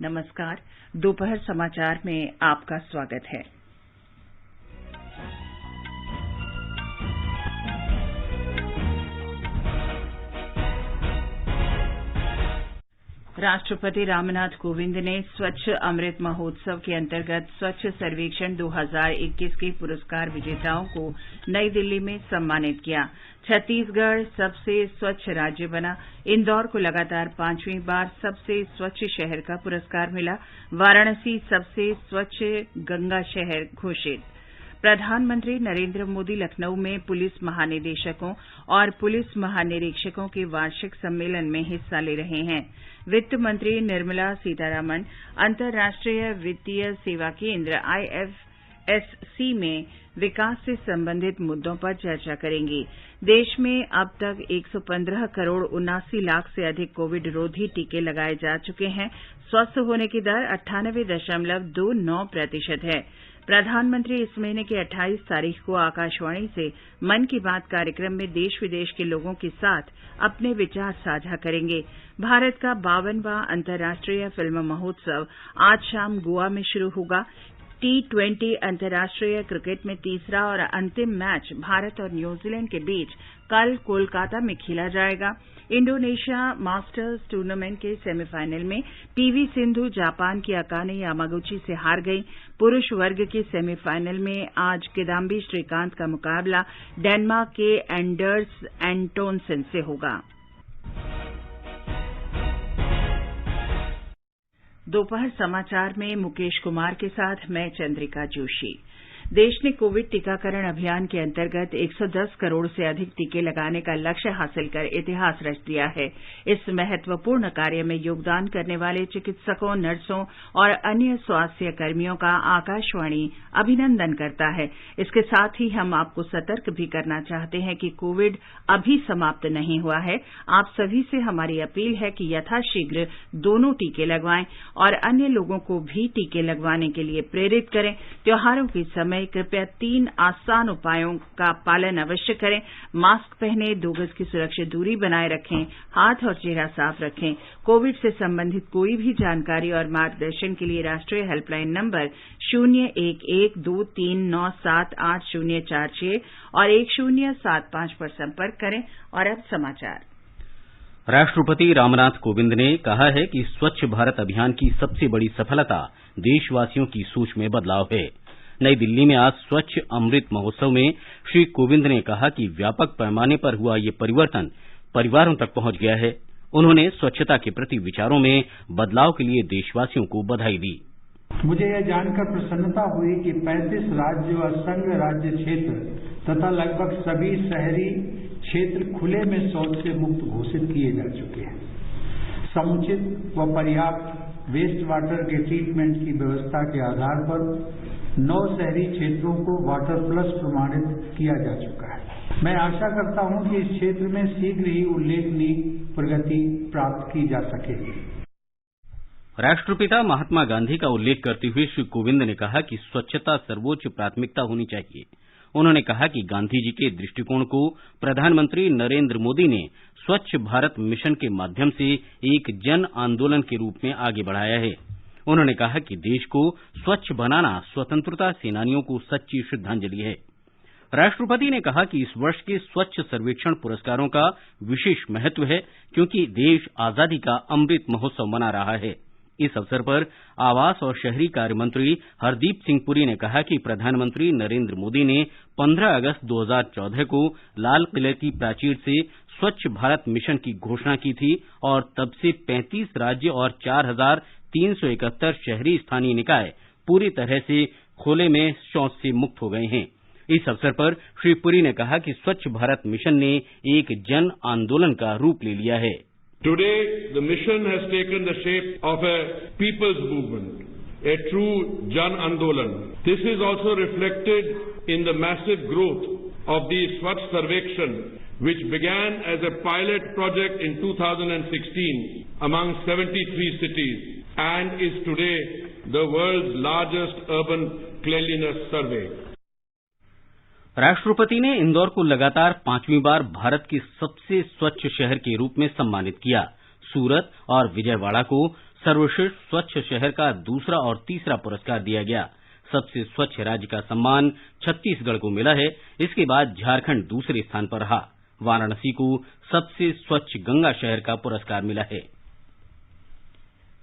नमस्कार, दोपहर समाचार में आपका स्वागत है। राष्ट्रपति रामनाथ कोविंद ने स्वच्छ अमृत महोत्सव के अंतर्गत स्वच्छ सर्वेक्षण 2021 के पुरस्कार विजेताओं को नई दिल्ली में सम्मानित किया। छत्तीसगढ़ सबसे स्वच्छ राज्य बना। इंदौर को लगातार 5वीं बार सबसे स्वच्छ शहर का पुरस्कार मिला। वाराणसी सबसे स्वच्छ गंगा शहर घोषित। प्रधानमंत्री नरेंद्र मोदी लखनऊ में पुलिस महानिदेशकों और पुलिस महानिरीक्षकों के वार्षिक सम्मेलन में हिस्सा ले रहे हैं। वित्त मंत्री निर्मला सीतारमण अंतर्राष्ट्रीय वित्तीय सेवा केंद्र IFSC में विकास से संबंधित मुद्दों पर चर्चा करेंगी। देश में अब तक 115 करोड़ 79 लाख से अधिक कोविड रोधी टीके लगाए जा चुके हैं। स्वस्थ होने की दर 98.29% है। प्रधानमंत्री इस महीने की 28 तारीख को आकाशवाणी से मन की बात कार्यक्रम में देश विदेश के लोगों के साथ अपने विचार साझा करेंगे। भारत का 52वां अंतर्राष्ट्रीय फिल्म महोत्सव आज शाम गोवा में शुरू होगा। T20 अंतर्राष्ट्रीय क्रिकेट में तीसरा और अंतिम मैच भारत और न्यूजीलैंड के बीच कल कोलकाता में खेला जाएगा। इंडोनेशिया मास्टर्स टूर्नामेंट के सेमीफाइनल में पीवी सिंधु जापान की अकाने यामागुची से हार गई। पुरुष वर्ग के सेमीफाइनल में आज किदाम्बी श्रीकांत का मुकाबला डेनमार्क के एंडर्स एंटोनसन से होगा। दोपहर समाचार में मुकेश कुमार के साथ मैं चंद्रिका जोशी। देश ने कोविड टीकाकरण अभियान के अंतर्गत 110 करोड़ से अधिक टीके लगाने का लक्ष्य हासिल कर इतिहास रच दिया है। इस महत्वपूर्ण कार्य में योगदान करने वाले चिकित्सकों, नर्सों और अन्य स्वास्थ्य कर्मियों का आकाशवाणी अभिनंदन करता है। इसके साथ ही हम आपको सतर्क भी करना चाहते हैं कि कोविड अभी समाप्त नहीं हुआ है। आप सभी से हमारी अपील है कि यथाशीघ्र दोनों टीके लगवाएं और अन्य लोगों को भी टीके लगवाने के लिए प्रेरित करें। त्योहारों के समय कृपया 3 आसान उपायों का पालन अवश्य करें। मास्क पहनें, 2 गज की सुरक्षित दूरी बनाए रखें, हाथ और चेहरा साफ रखें। कोविड से संबंधित कोई भी जानकारी और मार्गदर्शन के लिए राष्ट्रीय हेल्पलाइन नंबर 0112397846 और 1075 पर संपर्क करें। और अब समाचार। राष्ट्रपति रामनाथ कोविंद ने कहा है कि स्वच्छ भारत अभियान की सबसे बड़ी सफलता देशवासियों की सोच में बदलाव है। नई दिल्ली में आज स्वच्छ अमृत महोत्सव में श्री कोविंद ने कहा कि व्यापक पैमाने पर हुआ ये परिवर्तन परिवारों तक पहुंच गया है। उन्होंने स्वच्छता के प्रति विचारों में बदलाव के लिए देशवासियों को बधाई दी। मुझे यह जानकर प्रसन्नता हुई कि 35 राज्य और संघ राज्य क्षेत्र तथा लगभग सभी शहरी क्षेत्र खुले में शौच से मुक्त घोषित किए जा चुके हैं। समुचित व पर्याप्त वेस्ट वाटर के ट्रीटमेंट की व्यवस्था के आधार पर 9 शहरी क्षेत्रों को वाटर प्लस प्रमाणित किया जा चुका है। मैं आशा करता हूं कि इस क्षेत्र में शीघ्र ही उल्लेखनीय प्रगति प्राप्त की जा सकेगी। राष्ट्रपिता महात्मा गांधी का उल्लेख करते हुए श्री कोविंद ने कहा कि स्वच्छता सर्वोच्च प्राथमिकता होनी चाहिए। उन्होंने कहा कि गांधी जी के दृष्टिकोण को प्रधानमंत्री नरेंद्र मोदी ने स्वच्छ भारत मिशन के माध्यम से एक जन आंदोलन के रूप में आगे बढ़ाया है। उन्होंने कहा कि देश को स्वच्छ बनाना स्वतंत्रता सेनानियों को सच्ची श्रद्धांजलि है। राष्ट्रपति ने कहा कि इस वर्ष के स्वच्छ सर्वेक्षण पुरस्कारों का विशेष महत्व है क्योंकि देश आजादी का अमृत महोत्सव मना रहा है। इस अवसर पर आवास और शहरी कार्य मंत्री हरदीप सिंह पुरी ने कहा कि प्रधानमंत्री नरेंद्र मोदी ने 15 अगस्त 2014 को लाल किले की प्राचीर से स्वच्छ भारत मिशन की घोषणा की थी और तब से 35 राज्य और 4,371 शहरी स्थानीय निकाय पूरी तरह से खुले में शौच से मुक्त हो गए हैं। इस अवसर पर श्री पुरी ने कहा कि स्वच्छ भारत मिशन ने एक जन आंदोलन का रूप ले लिया है। Today, the mission has taken the shape of a people's movement, a true Jan Andolan. This is also reflected in the massive growth of the Swachh Sarvekshan, which began as a pilot project in 2016 among 73 cities and is today the world's largest urban cleanliness survey. राष्ट्रपति ने इंदौर को लगातार 5वीं बार भारत के सबसे स्वच्छ शहर के रूप में सम्मानित किया। सूरत और विजयवाड़ा को सर्वश्रेष्ठ स्वच्छ शहर का दूसरा और तीसरा पुरस्कार दिया गया। सबसे स्वच्छ राज्य का सम्मान छत्तीसगढ़ को मिला है। इसके बाद झारखंड दूसरे स्थान पर रहा। वाराणसी को सबसे स्वच्छ गंगा शहर का पुरस्कार मिला है।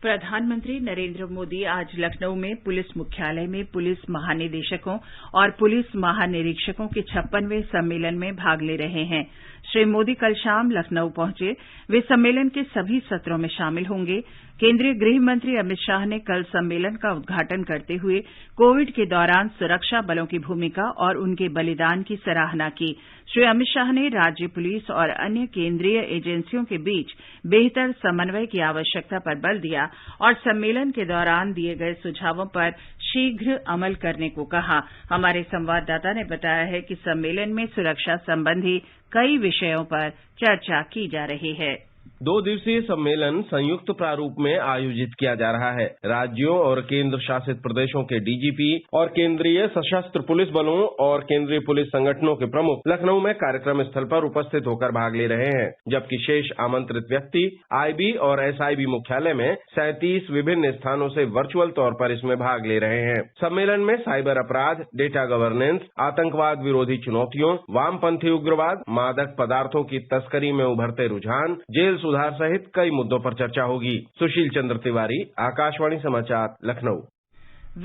प्रधानमंत्री नरेंद्र मोदी आज लखनऊ में पुलिस मुख्यालय में पुलिस महानिदेशकों और पुलिस महानिरीक्षकों के 56वें सम्मेलन में भाग ले रहे हैं। श्री मोदी कल शाम लखनऊ पहुंचे। वे सम्मेलन के सभी सत्रों में शामिल होंगे। केंद्रीय गृह मंत्री अमित शाह ने कल सम्मेलन का उद्घाटन करते हुए कोविड के दौरान सुरक्षा बलों की भूमिका और उनके बलिदान की सराहना की। श्री अमित शाह ने राज्य पुलिस और अन्य केंद्रीय एजेंसियों के बीच बेहतर समन्वय की आवश्यकता पर बल दिया और सम्मेलन के दौरान दिए गए सुझावों पर शीघ्र अमल करने को कहा। हमारे संवाददाता ने बताया है कि सम्मेलन में सुरक्षा संबंधी कई विषयों पर चर्चा की जा रही है। 2 दिवसीय सम्मेलन संयुक्त प्रारूप में आयोजित किया जा रहा है। राज्यों और केंद्र शासित प्रदेशों के डीजीपी और केंद्रीय सशस्त्र पुलिस बलों और केंद्रीय पुलिस संगठनों के प्रमुख लखनऊ में कार्यक्रम स्थल पर उपस्थित होकर भाग ले रहे हैं, जबकि शेष आमंत्रित व्यक्ति आईबी और एसआईबी मुख्यालय में 37 विभिन्न स्थानों से वर्चुअल तौर पर इसमें भाग ले रहे हैं। सम्मेलन में साइबर अपराध, डेटा गवर्नेंस, आतंकवाद विरोधी चुनौतियों, वामपंथी उग्रवाद, मादक पदार्थों की तस्करी में उभरते रुझान, जेल सुधार सहित कई मुद्दों पर चर्चा होगी। सुशील चंद्र तिवारी, आकाशवाणी समाचार, लखनऊ।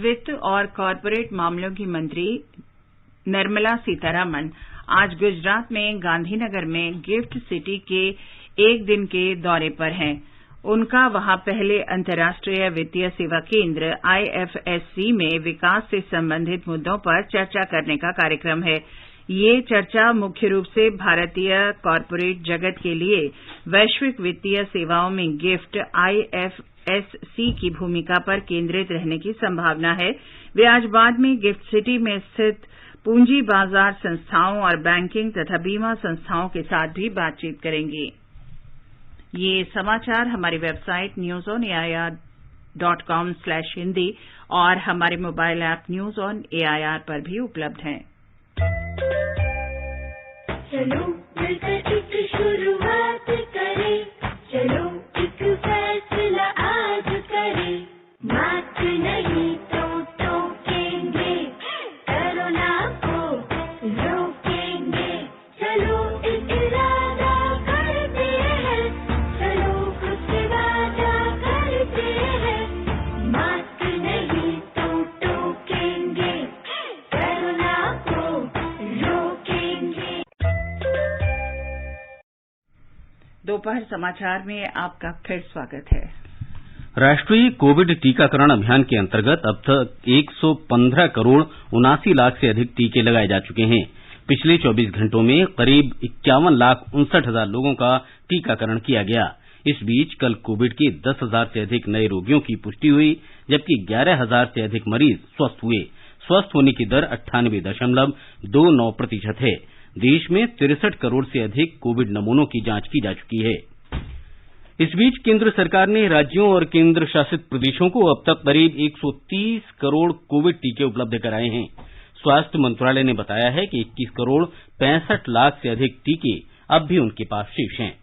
वित्त और कॉरपोरेट मामलों की मंत्री निर्मला सीतारमण आज गुजरात में गांधीनगर में गिफ्ट सिटी के 1 दिन के दौरे पर हैं। उनका वहां पहले अंतर्राष्ट्रीय वित्तीय सेवा केंद्र IFSC में विकास से संबंधित मुद्दों पर चर्चा करने का कार्यक्रम है। ये चर्चा मुख्य रूप से भारतीय कॉरपोरेट जगत के लिए वैश्विक वित्तीय सेवाओं में गिफ्ट IFSC की भूमिका पर केंद्रित रहने की संभावना है। वे आज बाद में गिफ्ट सिटी में स्थित पूंजी बाजार संस्थाओं और बैंकिंग तथा बीमा संस्थाओं के साथ भी बातचीत करेंगे। ये समाचार हमारी वेबसाइट newsonair.com/hindi और हमारे mobile app news on AIR पर भी उपलब्ध हैं। चलो मिलकर एक शुरुआत करें, चलो एक फैसला आज करें, मात नहीं तो टोकेंगे, कोरोना को रोकेंगे, चलो एक इरादा करते हैं, चलो कुछ वादा करते हैं, मात नहीं तो टोकेंगे, कोरोना को रोकेंगे। दोपहर समाचार में आपका फिर स्वागत है। राष्ट्रीय कोविड टीकाकरण अभियान के अंतर्गत अब तक 115 करोड़ 79 लाख से अधिक टीके लगाए जा चुके हैं। पिछले 24 घंटों में करीब 51,59,000 लोगों का टीकाकरण किया गया। इस बीच कल कोविड के 10,000 से अधिक नए रोगियों की पुष्टि हुई, जबकि 11,000 से अधिक मरीज स्वस्थ हुए। स्वस्थ होने की दर 98.29% है। देश में 63 करोड़ से अधिक कोविड नमूनों की जांच की जा चुकी है। इस बीच केंद्र सरकार ने राज्यों और केंद्र शासित प्रदेशों को अब तक करीब 130 करोड़ कोविड टीके उपलब्ध कराए हैं। स्वास्थ्य मंत्रालय ने बताया है कि 21 करोड़ 65 लाख से अधिक टीके अब भी उनके पास शेष हैं।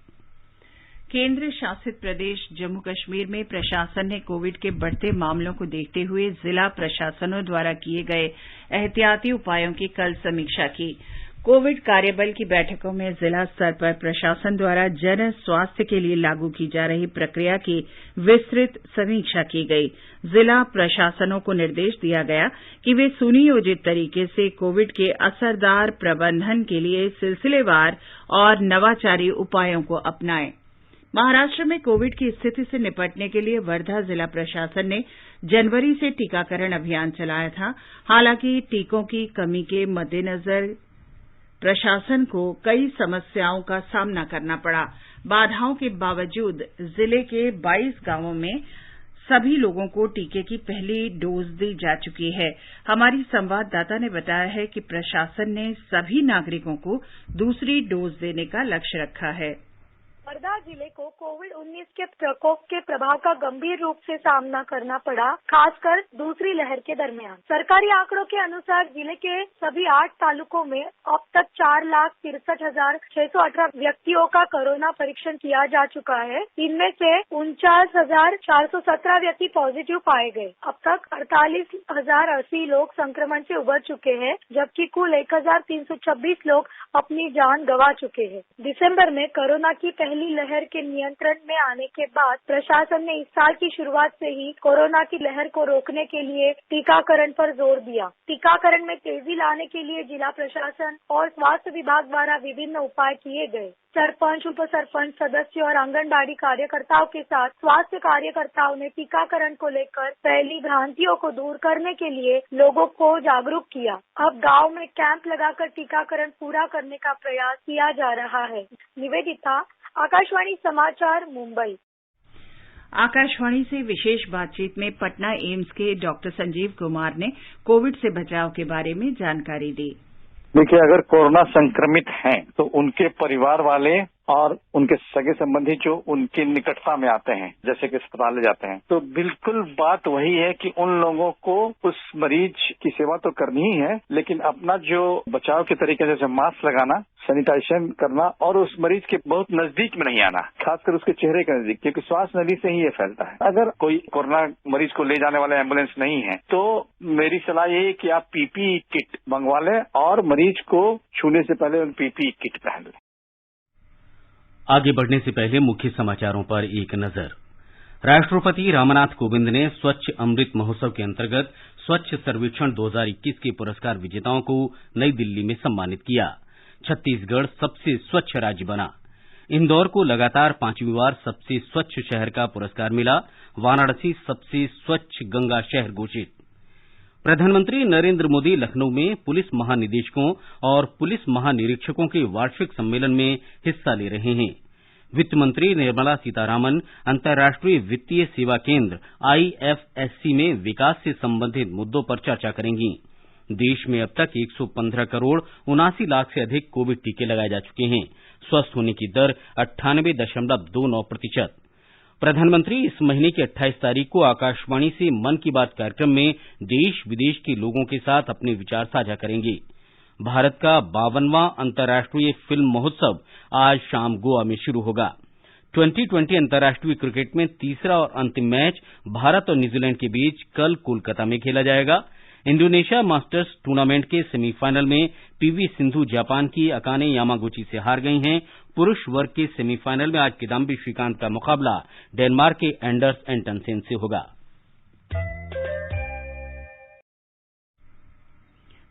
केंद्र शासित प्रदेश जम्मू कश्मीर में प्रशासन ने कोविड के बढ़ते मामलों को देखते हुए जिला प्रशासनों द्वारा किए गए एहतियाती उपायों की कल समीक्षा की। कोविड कार्यबल की बैठकों में जिला स्तर पर प्रशासन द्वारा जन स्वास्थ्य के लिए लागू की जा रही प्रक्रिया की विस्तृत समीक्षा की गई। जिला प्रशासनों को निर्देश दिया गया कि वे सुनियोजित तरीके से कोविड के असरदार प्रबंधन के लिए सिलसिलेवार और नवाचारी उपायों को अपनाएं। महाराष्ट्र में कोविड की स्थिति से निपटने के लिए वर्धा जिला प्रशासन ने जनवरी से टीकाकरण अभियान चलाया था। हालांकि टीकों की कमी के मद्देनजर प्रशासन को कई समस्याओं का सामना करना पड़ा। बाधाओं के बावजूद जिले के 22 गांवों में सभी लोगों को टीके की पहली डोज दी जा चुकी है। हमारी संवाददाता ने बताया है कि प्रशासन ने सभी नागरिकों को दूसरी डोज देने का लक्ष्य रखा है। हरदा जिले को कोविड-19 के प्रकोप के प्रभाव का गंभीर रूप से सामना करना पड़ा, खासकर दूसरी लहर के दरमियान। सरकारी आंकड़ों के अनुसार जिले के सभी 8 तालुकों में अब तक 4,63,618 व्यक्तियों का कोरोना परीक्षण किया जा चुका है। इनमें से 49,417 व्यक्ति पॉजिटिव पाए गए। अब तक 48,080 लोग संक्रमण से उबर चुके हैं, जबकि कुल 1,326 लोग अपनी जान गंवा चुके हैं। दिसंबर में कोरोना की पहली लहर के नियंत्रण में आने के बाद प्रशासन ने इस साल की शुरुआत से ही कोरोना की लहर को रोकने के लिए टीकाकरण पर जोर दिया। टीकाकरण में तेजी लाने के लिए जिला प्रशासन और स्वास्थ्य विभाग द्वारा विभिन्न उपाय किए गए। सरपंच, उप सरपंच सदस्य और आंगनबाड़ी कार्यकर्ताओं के साथ स्वास्थ्य कार्यकर्ताओं ने टीकाकरण को लेकर फैली भ्रांतियों को दूर करने के लिए लोगों को जागरूक किया। अब गांव में कैंप लगाकर टीकाकरण पूरा करने का प्रयास किया जा रहा है। निवेदिता, आकाशवाणी समाचार, मुंबई। आकाशवाणी से विशेष बातचीत में पटना एम्स के डॉक्टर संजीव कुमार ने कोविड से बचाव के बारे में जानकारी दी। देखिए, अगर कोरोना संक्रमित हैं तो उनके परिवार वाले और उनके सगे संबंधी जो उनकी निकटता में आते हैं, जैसे कि अस्पताल ले जाते हैं, तो बिल्कुल बात वही है कि उन लोगों को उस मरीज की सेवा तो करनी ही है, लेकिन अपना जो बचाव के तरीके जैसे मास्क लगाना, सैनिटाइजेशन करना और उस मरीज के बहुत नजदीक में नहीं आना, खासकर उसके चेहरे के नजदीक, क्योंकि श्वास नली से ही ये फैलता है। अगर कोई कोरोना मरीज को ले जाने वाला एम्बुलेंस नहीं है तो मेरी सलाह ये है कि आप पीपीई किट मंगवा लें और मरीज को छूने से पहले उन पीपीई किट पहन लें। आगे बढ़ने से पहले मुख्य समाचारों पर एक नजर। राष्ट्रपति रामनाथ कोविंद ने स्वच्छ अमृत महोत्सव के अंतर्गत स्वच्छ सर्वेक्षण 2021 के पुरस्कार विजेताओं को नई दिल्ली में सम्मानित किया। छत्तीसगढ़ सबसे स्वच्छ राज्य बना। इंदौर को लगातार 5वीं बार सबसे स्वच्छ शहर का पुरस्कार मिला। वाराणसी सबसे स्वच्छ गंगा शहर घोषित। प्रधानमंत्री नरेंद्र मोदी लखनऊ में पुलिस महानिदेशकों और पुलिस महानिरीक्षकों के वार्षिक सम्मेलन में हिस्सा ले रहे हैं। वित्त मंत्री निर्मला सीतारामन अंतर्राष्ट्रीय वित्तीय सेवा केंद्र IFSC में विकास से संबंधित मुद्दों पर चर्चा करेंगी। देश में अब तक 115 करोड़ 79 लाख से अधिक कोविड टीके लगाए जा चुके हैं। स्वस्थ होने की दर 98.29%। प्रधानमंत्री इस महीने की 28 तारीख को आकाशवाणी से मन की बात कार्यक्रम में देश विदेश के लोगों के साथ अपने विचार साझा करेंगे। भारत का 52वां अंतर्राष्ट्रीय फिल्म महोत्सव आज शाम गोवा में शुरू होगा। 2020 अंतर्राष्ट्रीय क्रिकेट में तीसरा और अंतिम मैच भारत और न्यूजीलैंड के बीच कल कोलकाता में खेला जाएगा। इंडोनेशिया मास्टर्स टूर्नामेंट के सेमीफाइनल में पीवी सिंधु जापान की अकाने यामागुची से हार गई हैं। पुरुष वर्ग के सेमीफाइनल में आज किदाम्बी श्रीकांत का मुकाबला डेनमार्क के एंडर्स एंटनसेन से होगा।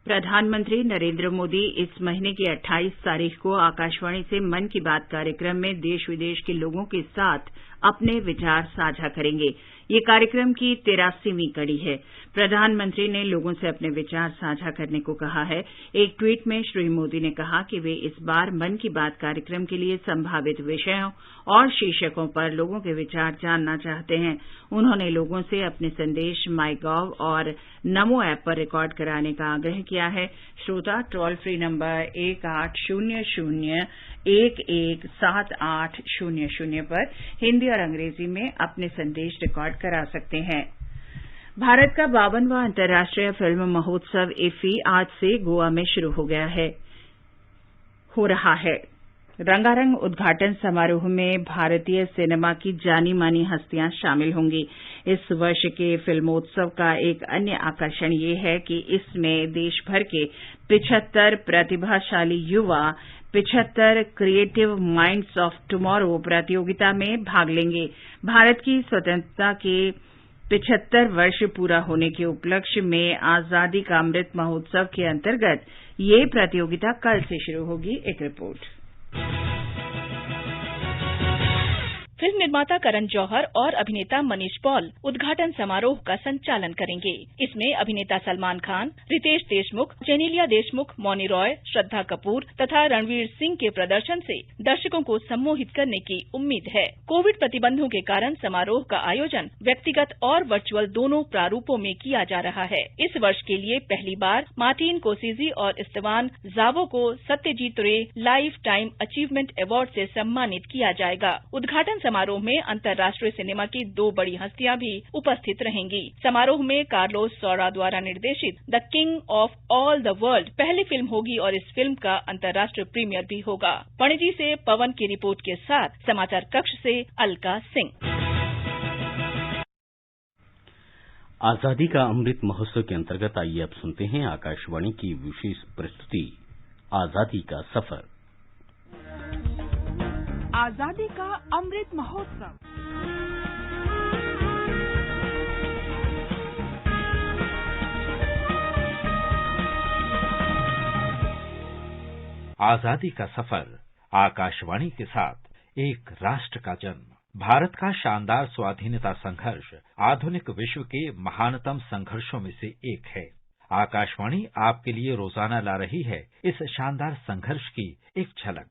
प्रधानमंत्री नरेंद्र मोदी इस महीने की 28 तारीख को आकाशवाणी से मन की बात कार्यक्रम में देश विदेश के लोगों के साथ अपने विचार साझा करेंगे। ये कार्यक्रम की 83वीं कड़ी है। प्रधानमंत्री ने लोगों से अपने विचार साझा करने को कहा है। एक ट्वीट में श्री मोदी ने कहा कि वे इस बार मन की बात कार्यक्रम के लिए संभावित विषयों और शीर्षकों पर लोगों के विचार जानना चाहते हैं। उन्होंने लोगों से अपने संदेश माईगॉव और नमो ऐप पर रिकॉर्ड कराने का आग्रह किया है। श्रोता टोल फ्री नंबर 1800-117800 पर हिंदी और अंग्रेजी में अपने संदेश रिकॉर्ड करा सकते हैं। भारत का 52वां अंतर्राष्ट्रीय फिल्म महोत्सव इफ्फी आज से गोवा में शुरू हो रहा है। रंगारंग उद्घाटन समारोह में भारतीय सिनेमा की जानी मानी हस्तियां शामिल होंगी। इस वर्ष के फिल्मोत्सव का एक अन्य आकर्षण ये है कि इसमें देश भर के 75 प्रतिभाशाली युवा 75 क्रिएटिव माइंड्स ऑफ टुमारो प्रतियोगिता में भाग लेंगे। भारत की स्वतंत्रता के 75 वर्ष पूरा होने के उपलक्ष्य में आजादी का अमृत महोत्सव के अंतर्गत ये प्रतियोगिता कल से शुरू होगी। एक रिपोर्ट। फिल्म निर्माता करण जौहर और अभिनेता मनीष पॉल उद्घाटन समारोह का संचालन करेंगे। इसमें अभिनेता सलमान खान, रितेश देशमुख, जेनेलिया देशमुख, मौनी रॉय, श्रद्धा कपूर तथा रणवीर सिंह के प्रदर्शन से दर्शकों को सम्मोहित करने की उम्मीद है। कोविड प्रतिबंधों के कारण समारोह का आयोजन व्यक्तिगत और वर्चुअल दोनों प्रारूपों में किया जा रहा है। इस वर्ष के लिए पहली बार मार्टिन कोसिजी और इस्तेवान जावो को सत्यजीत रे लाइफ टाइम अचीवमेंट अवार्ड से सम्मानित किया जाएगा। उद्घाटन समारोह में अंतर्राष्ट्रीय सिनेमा की 2 बड़ी हस्तियां भी उपस्थित रहेंगी। समारोह में कार्लोस सौरा द्वारा निर्देशित the king of all the world पहली फिल्म होगी और इस फिल्म का अंतर्राष्ट्रीय प्रीमियर भी होगा। पणजी से पवन की रिपोर्ट के साथ समाचार कक्ष से अलका सिंह। आजादी का अमृत महोत्सव के अंतर्गत आइए अब सुनते हैं आकाशवाणी की विशेष प्रस्तुति आजादी का सफर। आजादी का अमृत महोत्सव। आजादी का सफर आकाशवाणी के साथ एक राष्ट्र का जन्म। भारत का शानदार स्वाधीनता संघर्ष आधुनिक विश्व के महानतम संघर्षों में से एक है। आकाशवाणी आपके लिए रोजाना ला रही है इस शानदार संघर्ष की एक झलक।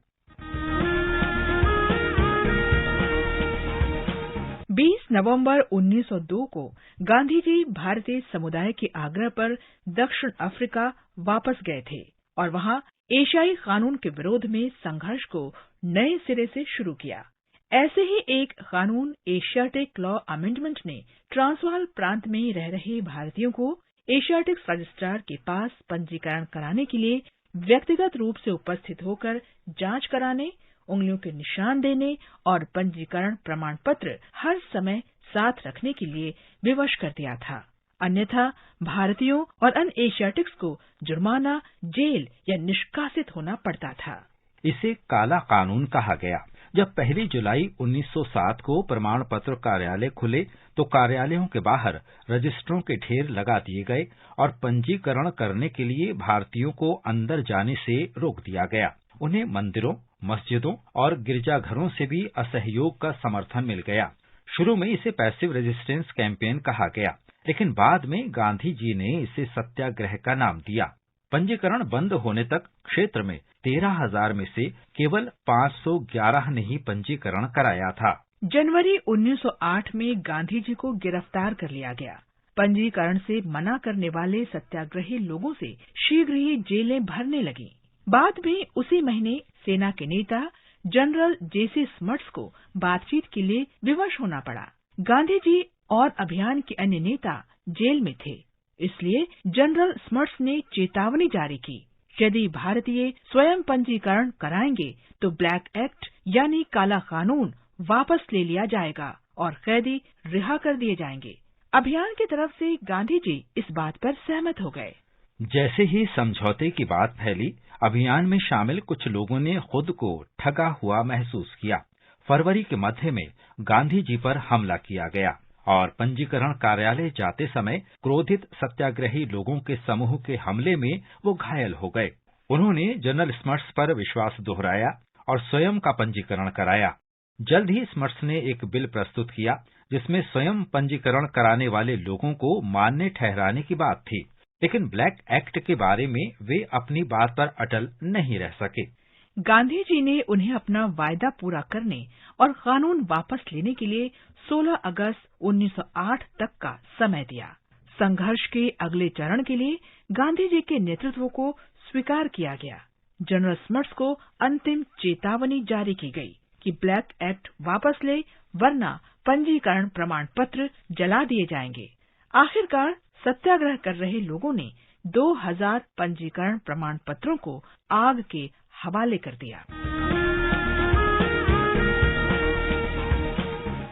20 नवंबर 1902 को गांधी जी भारतीय समुदाय के आग्रह पर दक्षिण अफ्रीका वापस गए थे और वहां एशियाई कानून के विरोध में संघर्ष को नए सिरे से शुरू किया। ऐसे ही एक कानून एशियाटिक लॉ अमेंडमेंट ने ट्रांसवाल प्रांत में रह रहे भारतीयों को एशियाटिक रजिस्ट्रार के पास पंजीकरण कराने के लिए व्यक्तिगत रूप से उपस्थित होकर जांच कराने, उंगलियों के निशान देने और पंजीकरण प्रमाण पत्र हर समय साथ रखने के लिए विवश कर दिया था। अन्यथा भारतीयों और अन्य एशियाटिक्स को जुर्माना, जेल या निष्कासित होना पड़ता था। इसे काला कानून कहा गया। जब 1 जुलाई 1907 को प्रमाण पत्र कार्यालय खुले तो कार्यालयों के बाहर रजिस्ट्रों के ढेर लगा दिए गए और पंजीकरण करने के लिए भारतीयों को अंदर जाने से रोक दिया गया। उन्हें मंदिरों, मस्जिदों और गिरजाघरों से भी असहयोग का समर्थन मिल गया। शुरू में इसे पैसिव रेजिस्टेंस कैंपेन कहा गया, लेकिन बाद में गांधी जी ने इसे सत्याग्रह का नाम दिया। पंजीकरण बंद होने तक क्षेत्र में 13,000 में से केवल 511 ने ही पंजीकरण कराया था। जनवरी 1908 में गांधी जी को गिरफ्तार कर लिया गया। पंजीकरण से मना करने वाले सत्याग्रही लोगों से शीघ्र ही जेलें भरने लगी। बाद में उसी महीने सेना के नेता जनरल जेसी स्मट्स को बातचीत के लिए विवश होना पड़ा। गांधी जी और अभियान के अन्य नेता जेल में थे, इसलिए जनरल स्मट्स ने चेतावनी जारी की, यदि भारतीय स्वयं पंजीकरण कराएंगे तो ब्लैक एक्ट यानी काला कानून वापस ले लिया जाएगा और कैदी रिहा कर दिए जाएंगे। अभियान की तरफ से गांधी जी इस बात पर सहमत हो गए। जैसे ही समझौते की बात फैली, अभियान में शामिल कुछ लोगों ने खुद को ठगा हुआ महसूस किया। फरवरी के मध्य में गांधी जी पर हमला किया गया और पंजीकरण कार्यालय जाते समय क्रोधित सत्याग्रही लोगों के समूह के हमले में वो घायल हो गए। उन्होंने जनरल स्मट्स पर विश्वास दोहराया और स्वयं का पंजीकरण कराया। जल्द ही स्मट्स ने एक बिल प्रस्तुत किया जिसमें स्वयं पंजीकरण कराने वाले लोगों को मान्य ठहराने की बात थी, लेकिन ब्लैक एक्ट के बारे में वे अपनी बात पर अटल नहीं रह सके। गांधी जी ने उन्हें अपना वायदा पूरा करने और कानून वापस लेने के लिए 16 अगस्त 1908 तक का समय दिया। संघर्ष के अगले चरण के लिए गांधी जी के नेतृत्व को स्वीकार किया गया। जनरल स्मट्स को अंतिम चेतावनी जारी की गई कि ब्लैक एक्ट वापस ले, वरना पंजीकरण प्रमाण पत्र जला दिए जाएंगे। आखिरकार सत्याग्रह कर रहे लोगों ने 2000 पंजीकरण प्रमाण पत्रों को आग के हवाले कर दिया।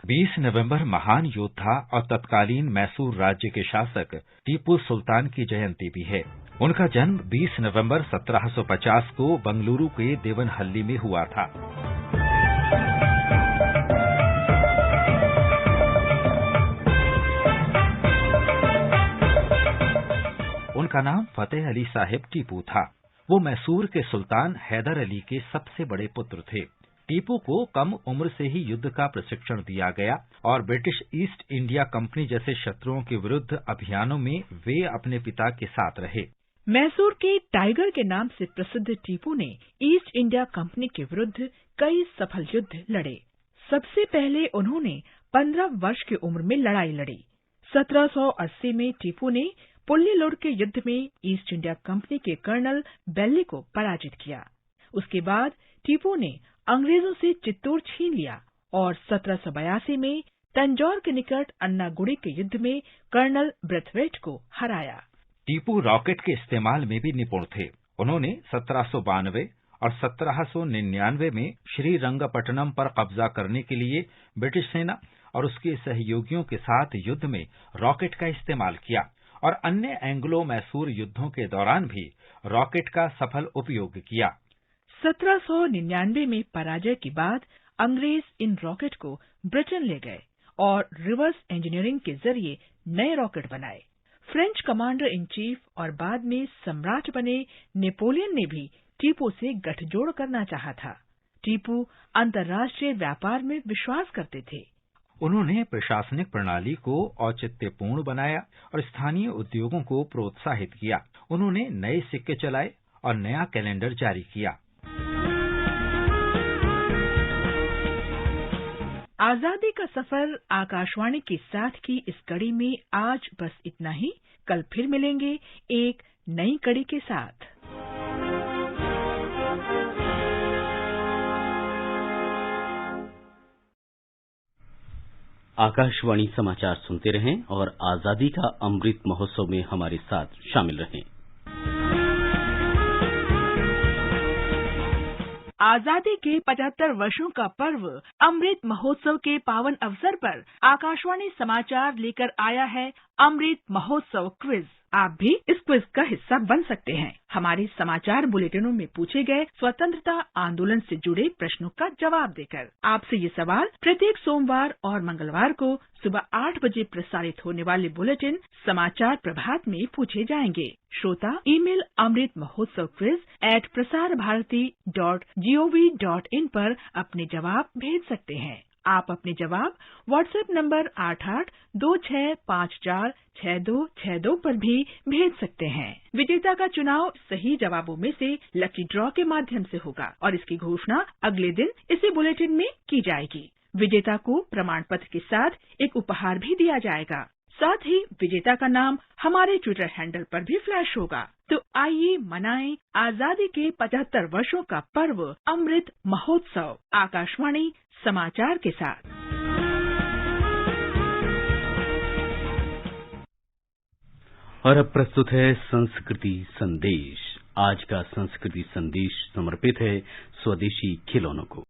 20 नवंबर महान योद्धा और तत्कालीन मैसूर राज्य के शासक टीपू सुल्तान की जयंती भी है। उनका जन्म 20 नवंबर 1750 को बंगलुरु के देवनहल्ली में हुआ था। उनका नाम फतेह अली साहिब टीपू था। वो मैसूर के सुल्तान हैदर अली के सबसे बड़े पुत्र थे। टीपू को कम उम्र से ही युद्ध का प्रशिक्षण दिया गया और ब्रिटिश ईस्ट इंडिया कंपनी जैसे शत्रुओं के विरुद्ध अभियानों में वे अपने पिता के साथ रहे। मैसूर के टाइगर के नाम से प्रसिद्ध टीपू ने ईस्ट इंडिया कंपनी के विरुद्ध कई सफल युद्ध लड़े। सबसे पहले उन्होंने 15 वर्ष की उम्र में लड़ाई लड़ी। 1780 में टीपू ने पुल्लीलुर के युद्ध में ईस्ट इंडिया कंपनी के कर्नल बेल्ली को पराजित किया। उसके बाद टीपू ने अंग्रेजों से चित्तौड़ छीन लिया और 1782 में तंजौर के निकट अन्नागुड़ी के युद्ध में कर्नल ब्रेथवेट को हराया। टीपू रॉकेट के इस्तेमाल में भी निपुण थे। उन्होंने 1792 और 1799 में श्रीरंगपट्टनम पर कब्जा करने के लिए ब्रिटिश सेना और उसके सहयोगियों के साथ युद्ध में रॉकेट का इस्तेमाल किया और अन्य एंग्लो मैसूर युद्धों के दौरान भी रॉकेट का सफल उपयोग किया। 1799 में पराजय के बाद अंग्रेज इन रॉकेट को ब्रिटेन ले गए और रिवर्स इंजीनियरिंग के जरिए नए रॉकेट बनाए। फ्रेंच कमांडर इन चीफ और बाद में सम्राट बने नेपोलियन ने भी टीपू से गठजोड़ करना चाहा था। टीपू अंतर्राष्ट्रीय व्यापार में विश्वास करते थे। उन्होंने प्रशासनिक प्रणाली को औचित्यपूर्ण बनाया और स्थानीय उद्योगों को प्रोत्साहित किया। उन्होंने नए सिक्के चलाए और नया कैलेंडर जारी किया। आजादी का सफर आकाशवाणी के साथ की इस कड़ी में आज बस इतना ही। कल फिर मिलेंगे एक नई कड़ी के साथ। आकाशवाणी समाचार सुनते रहें और आजादी का अमृत महोत्सव में हमारे साथ शामिल रहें। आजादी के 75 वर्षों का पर्व अमृत महोत्सव के पावन अवसर पर आकाशवाणी समाचार लेकर आया है अमृत महोत्सव क्विज। आप भी इस क्विज का हिस्सा बन सकते हैं। हमारे समाचार बुलेटिनों में पूछे गए स्वतंत्रता आंदोलन से जुड़े प्रश्नों का जवाब देकर। आपसे ये सवाल प्रत्येक सोमवार और मंगलवार को सुबह 8 बजे प्रसारित होने वाले बुलेटिन समाचार प्रभात में पूछे जाएंगे। श्रोता email Amrit Mahotsav quiz @prasarabharati.gov.in पर अपने जवाब भेज सकते हैं। आप अपने जवाब व्हाट्सएप नंबर 8826546262 पर भी भेज सकते हैं। विजेता का चुनाव सही जवाबों में से लकी ड्रॉ के माध्यम से होगा और इसकी घोषणा अगले दिन इसी बुलेटिन में की जाएगी। विजेता को प्रमाण पत्र के साथ एक उपहार भी दिया जाएगा। साथ ही विजेता का नाम हमारे ट्विटर हैंडल पर भी फ्लैश होगा। तो आइए मनाएं आजादी के 75 वर्षों का पर्व अमृत महोत्सव आकाशवाणी समाचार के साथ। और अब प्रस्तुत है संस्कृति संदेश। आज का संस्कृति संदेश समर्पित है स्वदेशी खिलौनों को।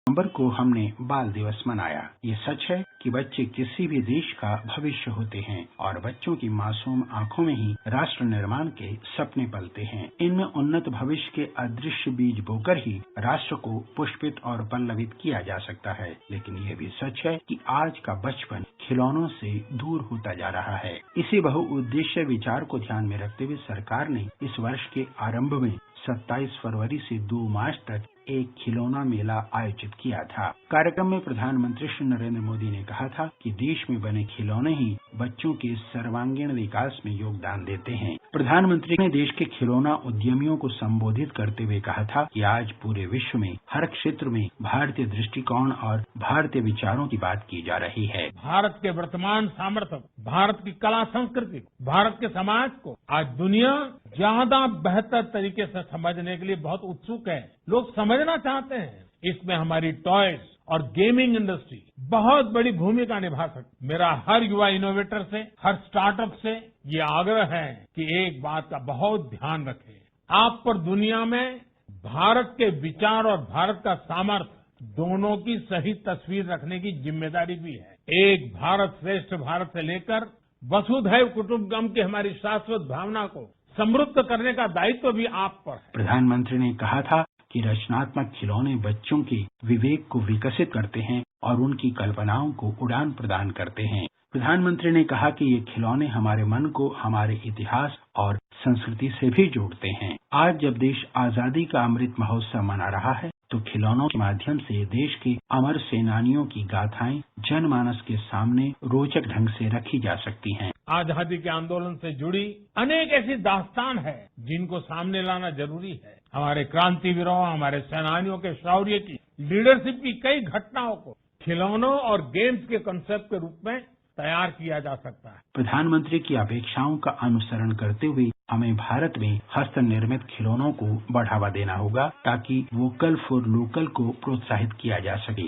नवंबर को हमने बाल दिवस मनाया। ये सच है कि बच्चे किसी भी देश का भविष्य होते हैं और बच्चों की मासूम आंखों में ही राष्ट्र निर्माण के सपने पलते हैं। इनमें उन्नत भविष्य के अदृश्य बीज बोकर ही राष्ट्र को पुष्पित और पल्लवित किया जा सकता है। लेकिन ये भी सच है कि आज का बचपन खिलौनों से दूर होता जा रहा है। इसी बहुउद्देश्य विचार को ध्यान में रखते हुए सरकार ने इस वर्ष के आरंभ में 27 फरवरी से 2 मार्च तक एक खिलौना मेला आयोजित किया था। कार्यक्रम में प्रधानमंत्री श्री नरेंद्र मोदी ने कहा था कि देश में बने खिलौने ही बच्चों के सर्वांगीण विकास में योगदान देते हैं। प्रधानमंत्री ने देश के खिलौना उद्यमियों को संबोधित करते हुए कहा था कि आज पूरे विश्व में हर क्षेत्र में भारतीय दृष्टिकोण और भारतीय विचारों की बात की जा रही है। भारत के वर्तमान सामर्थ्य, भारत की कला संस्कृति, भारत के समाज को आज दुनिया ज्यादा बेहतर तरीके से समझने के लिए बहुत उत्सुक है। लोग समझना चाहते हैं। इसमें हमारी टॉयज और गेमिंग इंडस्ट्री बहुत बड़ी भूमिका निभा सकती। मेरा हर युवा इनोवेटर से, हर स्टार्टअप से ये आग्रह है कि एक बात का बहुत ध्यान रखें। आप पर दुनिया में भारत के विचार और भारत का सामर्थ्य दोनों की सही तस्वीर रखने की जिम्मेदारी भी है। एक भारत श्रेष्ठ भारत से लेकर वसुधैव कुटुंबकम की हमारी शाश्वत भावना को समृद्ध करने का दायित्व भी आप पर है। प्रधानमंत्री ने कहा था कि रचनात्मक खिलौने बच्चों के विवेक को विकसित करते हैं और उनकी कल्पनाओं को उड़ान प्रदान करते हैं। प्रधानमंत्री ने कहा कि ये खिलौने हमारे मन को हमारे इतिहास और संस्कृति से भी जोड़ते हैं। आज जब देश आजादी का अमृत महोत्सव मना रहा है, तो खिलौनों के माध्यम से देश के अमर सेनानियों की गाथाएं जनमानस के सामने रोचक ढंग से रखी जा सकती हैं। आजादी के आंदोलन से जुड़ी अनेक ऐसी दास्तान है जिनको सामने लाना जरूरी है। हमारे क्रांतिवीरों, हमारे सेनानियों के शौर्य की, लीडरशिप की कई घटनाओं को खिलौनों और गेम्स के कंसेप्ट के रूप में तैयार किया जा सकता है। प्रधानमंत्री की अपेक्षाओं का अनुसरण करते हुए हमें भारत में हस्त निर्मित खिलौनों को बढ़ावा देना होगा ताकि वोकल फॉर लोकल को प्रोत्साहित किया जा सके।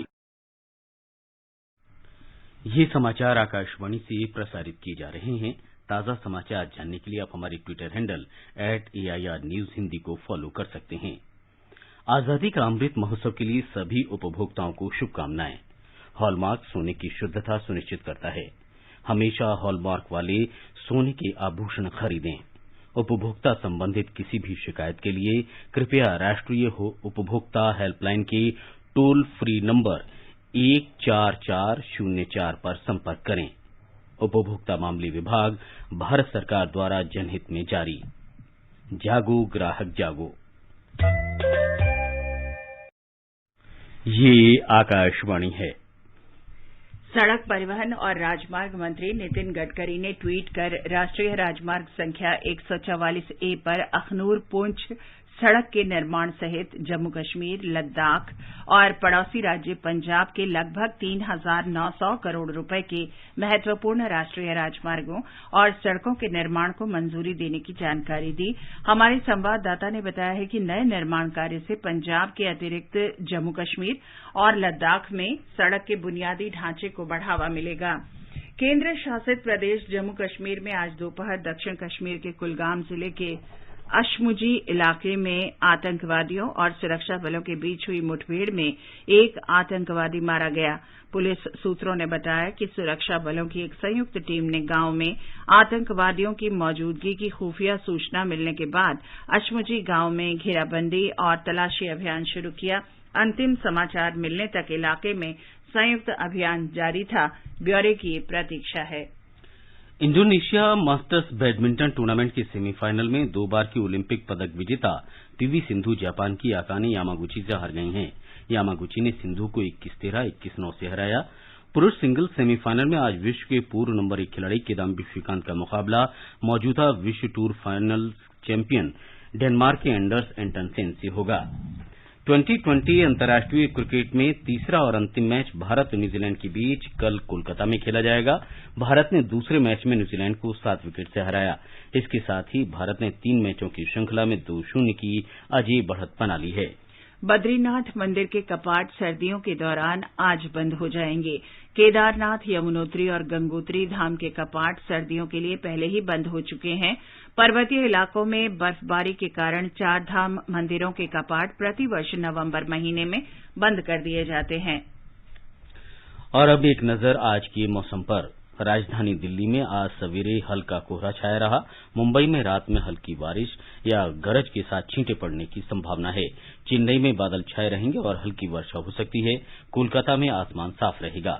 ये समाचार आकाशवाणी से प्रसारित किए जा रहे हैं। ताजा समाचार जानने के लिए आप हमारे Twitter handle @AIR News Hindi को फॉलो कर सकते हैं। आजादी का अमृत महोत्सव के लिए सभी उपभोक्ताओं को शुभकामनाएं। हॉलमार्क सोने की शुद्धता सुनिश्चित करता है। हमेशा हॉलमार्क वाले सोने के आभूषण खरीदें। उपभोक्ता संबंधित किसी भी शिकायत के लिए कृपया राष्ट्रीय उपभोक्ता हेल्पलाइन के टोल फ्री नंबर 14404 पर संपर्क करें। उपभोक्ता मामले विभाग, भारत सरकार द्वारा जनहित में जारी। जागो ग्राहक जागो। ये आकाशवाणी है। सड़क परिवहन और राजमार्ग मंत्री नितिन गडकरी ने ट्वीट कर राष्ट्रीय राजमार्ग संख्या 144A पर अखनूर पुंछ सड़क के निर्माण सहित जम्मू कश्मीर, लद्दाख और पड़ोसी राज्य पंजाब के लगभग 3,900 करोड़ रुपए के महत्वपूर्ण राष्ट्रीय राजमार्गों और सड़कों के निर्माण को मंजूरी देने की जानकारी दी। हमारे संवाददाता ने बताया है कि नए निर्माण कार्य से पंजाब के अतिरिक्त जम्मू कश्मीर और लद्दाख में सड़क के बुनियादी ढांचे को बढ़ावा मिलेगा। केंद्र शासित प्रदेश जम्मू कश्मीर में आज दोपहर दक्षिण कश्मीर के कुलगाम जिले के अशमुजी इलाके में आतंकवादियों और सुरक्षा बलों के बीच हुई मुठभेड़ में एक आतंकवादी मारा गया। पुलिस सूत्रों ने बताया कि सुरक्षा बलों की एक संयुक्त टीम ने गांव में आतंकवादियों की मौजूदगी की खुफिया सूचना मिलने के बाद अशमुजी गांव में घेराबंदी और तलाशी अभियान शुरू किया। अंतिम समाचार मिलने तक इलाके में संयुक्त अभियान जारी था। ब्यौरे की प्रतीक्षा है। इंडोनेशिया मास्टर्स बैडमिंटन टूर्नामेंट के सेमीफाइनल में 2 बार की ओलंपिक पदक विजेता पीवी सिंधु जापान की अकाने यामागुची से हार गई हैं। यामागुची ने सिंधु को 21-13, 21-9 से हराया। पुरुष सिंगल्स सेमीफाइनल में आज विश्व के पूर्व नंबर 1 खिलाड़ी किदाम्बी श्रीकांत का मुकाबला मौजूदा विश्व टूर फाइनल चैंपियन डेनमार्क के एंडर्स एंटनसेन से होगा। 2020 अंतर्राष्ट्रीय क्रिकेट में तीसरा और अंतिम मैच भारत और न्यूजीलैंड के बीच कल कोलकाता में खेला जाएगा। भारत ने दूसरे मैच में न्यूजीलैंड को 7 विकेट से हराया। इसके साथ ही भारत ने 3 मैचों की श्रृंखला में 2-0 की अजेय बढ़त बना ली है। बद्रीनाथ मंदिर के कपाट सर्दियों के दौरान आज बंद हो जाएंगे। केदारनाथ, यमुनोत्री और गंगोत्री धाम के कपाट सर्दियों के लिए पहले ही बंद हो चुके हैं। पर्वतीय इलाकों में बर्फबारी के कारण 4 धाम मंदिरों के कपाट प्रतिवर्ष नवंबर महीने में बंद कर दिए जाते हैं। और अब एक नजर आज के मौसम पर। राजधानी दिल्ली में आज सवेरे हल्का कोहरा छाया रहा। मुंबई में रात में हल्की बारिश या गरज के साथ छींटे पड़ने की संभावना है। चेन्नई में बादल छाए रहेंगे और हल्की वर्षा हो सकती है। कोलकाता में आसमान साफ रहेगा।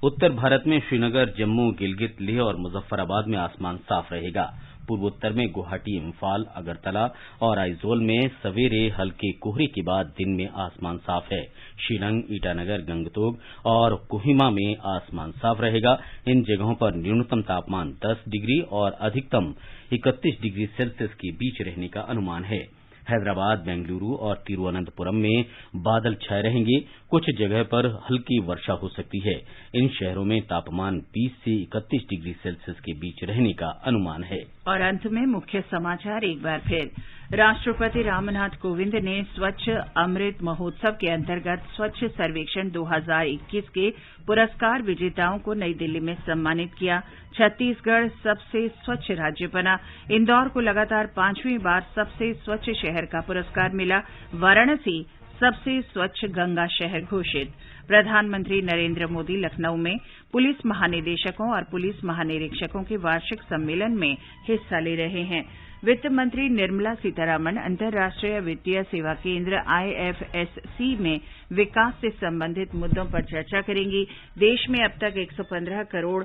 उत्तर भारत में श्रीनगर, जम्मू, गिलगित, लेह और मुजफ्फराबाद में आसमान साफ रहेगा। पूर्वोत्तर में गुवाहाटी, इम्फाल, अगरतला और आइजोल में सवेरे हल्के कोहरे के बाद दिन में आसमान साफ है। शिलंग, ईटानगर, गंगतोक और कोहिमा में आसमान साफ रहेगा। इन जगहों पर न्यूनतम तापमान 10 डिग्री और अधिकतम 31 डिग्री सेल्सियस के बीच रहने का अनुमान है। हैदराबाद, बेंगलुरु और तिरुवनंतपुरम में बादल छाए रहेंगे। कुछ जगह पर हल्की वर्षा हो सकती है। इन शहरों में तापमान 20 से 31 डिग्री सेल्सियस के बीच रहने का अनुमान है। और अंत में मुख्य समाचार एक बार फिर। राष्ट्रपति रामनाथ कोविंद ने स्वच्छ अमृत महोत्सव के अंतर्गत स्वच्छ सर्वेक्षण 2021 के पुरस्कार विजेताओं को नई दिल्ली में सम्मानित किया। छत्तीसगढ़ सबसे स्वच्छ राज्य बना। इंदौर को लगातार 5वीं बार सबसे स्वच्छ शहर का पुरस्कार मिला। वाराणसी सबसे स्वच्छ गंगा शहर घोषित। प्रधानमंत्री नरेंद्र मोदी लखनऊ में पुलिस महानिदेशकों और पुलिस महानिरीक्षकों के वार्षिक सम्मेलन में हिस्सा ले रहे हैं। वित्त मंत्री निर्मला सीतारामन अंतर्राष्ट्रीय वित्तीय सेवा केंद्र IFSC में विकास से संबंधित मुद्दों पर चर्चा करेंगी। देश में अब तक 115 करोड़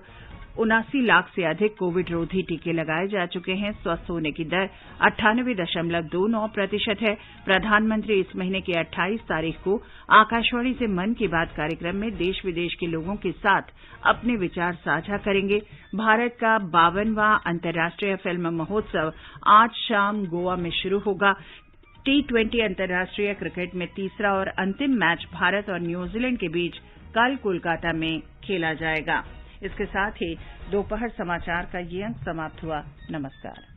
79 लाख से अधिक कोविड रोधी टीके लगाए जा चुके हैं। स्वस्थ होने की दर 98.29% है। प्रधानमंत्री इस महीने की 28 तारीख को आकाशवाणी से मन की बात कार्यक्रम में देश विदेश के लोगों के साथ अपने विचार साझा करेंगे। भारत का 52वां अंतर्राष्ट्रीय फिल्म महोत्सव आज शाम गोवा में शुरू होगा। T20 अंतर्राष्ट्रीय क्रिकेट में तीसरा और अंतिम मैच भारत और न्यूजीलैंड के बीच कल कोलकाता में खेला जाएगा। इसके साथ ही दोपहर समाचार का ये अंक समाप्त हुआ। नमस्कार।